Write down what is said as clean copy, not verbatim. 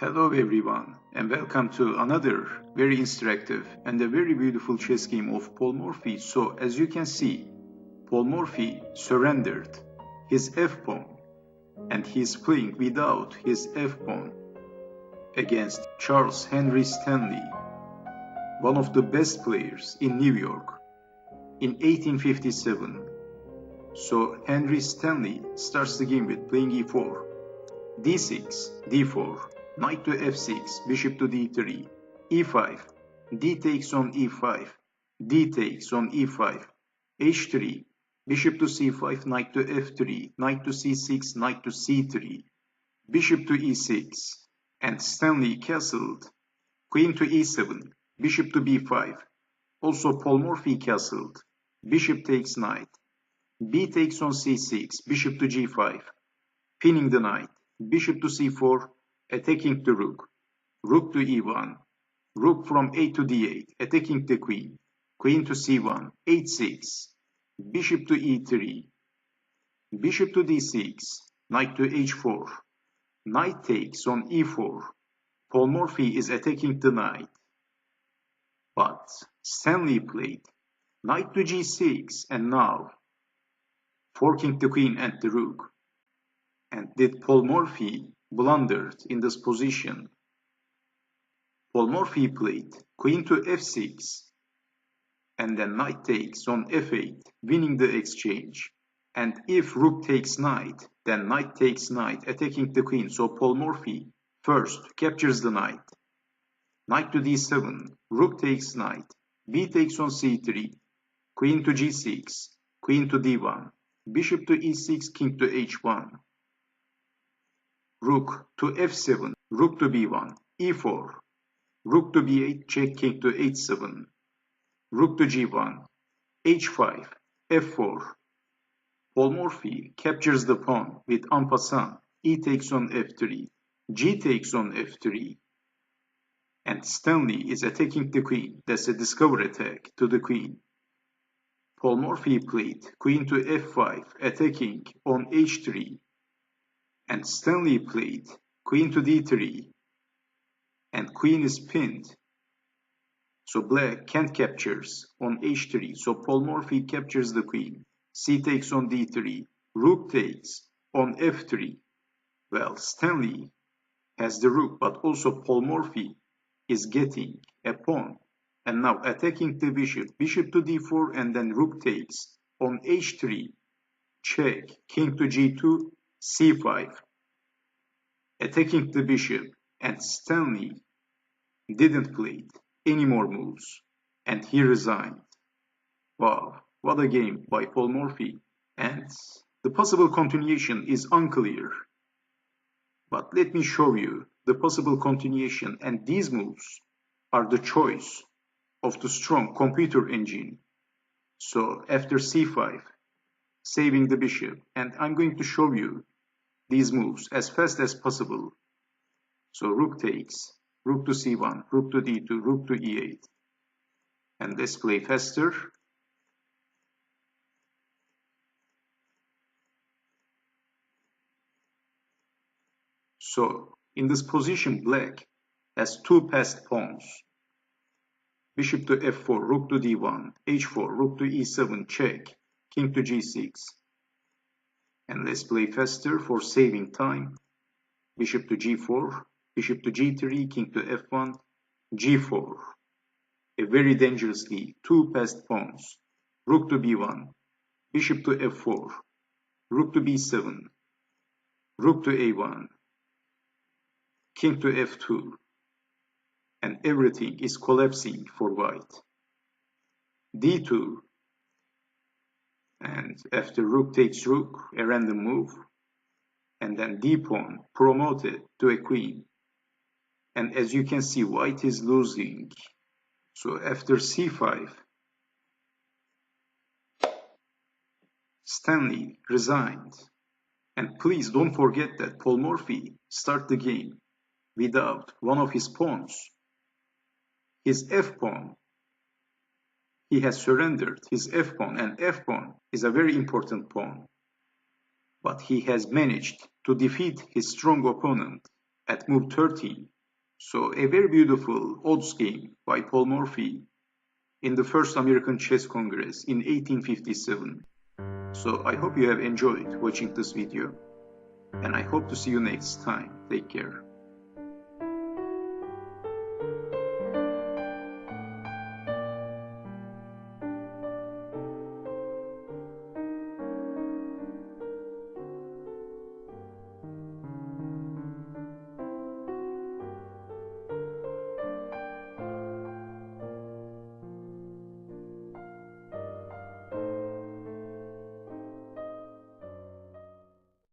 Hello everyone, and welcome to another very instructive and a very beautiful chess game of Paul Morphy. So as you can see, Paul Morphy surrendered his f-pawn and he is playing without his f-pawn against Charles Henry Stanley, one of the best players in New York in 1857. So Henry Stanley starts the game with playing e4, d6, d4, knight to f6, bishop to d3, e5, d takes on e5, d takes on e5, h3, bishop to c5, knight to f3, knight to c6, knight to c3, bishop to e6, and Stanley castled, queen to e7, bishop to b5, also Paul Morphy castled, bishop takes knight, b takes on c6, bishop to g5, pinning the knight, bishop to c4, attacking the rook, rook to e1, rook from a to d8, attacking the queen, queen to c1, h6, bishop to e3, bishop to d6, knight to h4, knight takes on e4, Paul Morphy is attacking the knight, but Stanley played knight to g6 and now forking the queen and the rook. And did Paul Morphy blundered in this position? Paul Morphy played queen to f6 and then knight takes on f8, winning the exchange. And if rook takes knight, then knight takes knight, attacking the queen. So Paul Morphy first captures the knight. Knight to d7, rook takes knight, b takes on c3, queen to g6, queen to d1, bishop to e6, king to h1. Rook to f7, rook to b1, e4, rook to b8, check, king to h7, rook to g1, h5, f4. Paul Morphy captures the pawn with en passant, e takes on f3, g takes on f3, and Stanley is attacking the queen. That's a discover attack to the queen. Paul Morphy played queen to f5, attacking on h3, and Stanley played queen to d3, and queen is pinned. So black can't captures on h3, so Paul Morphy captures the queen. C takes on d3, rook takes on f3. Well, Stanley has the rook, but also Paul Morphy is getting a pawn. And now attacking the bishop, bishop to d4, and then rook takes on h3, check, king to g2, c5, attacking the bishop, and Stanley didn't play any more moves, and he resigned. Wow, what a game by Paul Morphy, and the possible continuation is unclear. But let me show you the possible continuation, and these moves are the choice of the strong computer engine. So after c5, saving the bishop, and I'm going to show you these moves as fast as possible. So rook takes, rook to c1, rook to d2, rook to e8. And let's play faster. So in this position, black has two passed pawns. Bishop to f4, rook to d1, h4, rook to e7, check, king to g6. And let's play faster for saving time. Bishop to g4, bishop to g3, king to f1, g4. A very dangerously two passed pawns. Rook to b1, bishop to f4, rook to b7, rook to a1, king to f2. And everything is collapsing for white. d2, and after rook takes rook, a random move, and then d-pawn promoted to a queen. And as you can see, white is losing. So after c5, Stanley resigned. And please don't forget that Paul Morphy started the game without one of his pawns. His f-pawn, he has surrendered his f-pawn, and f-pawn is a very important pawn. But he has managed to defeat his strong opponent at move 13 So a very beautiful odds game by Paul Morphy in the first American Chess Congress in 1857. So I hope you have enjoyed watching this video, and I hope to see you next time. Take care.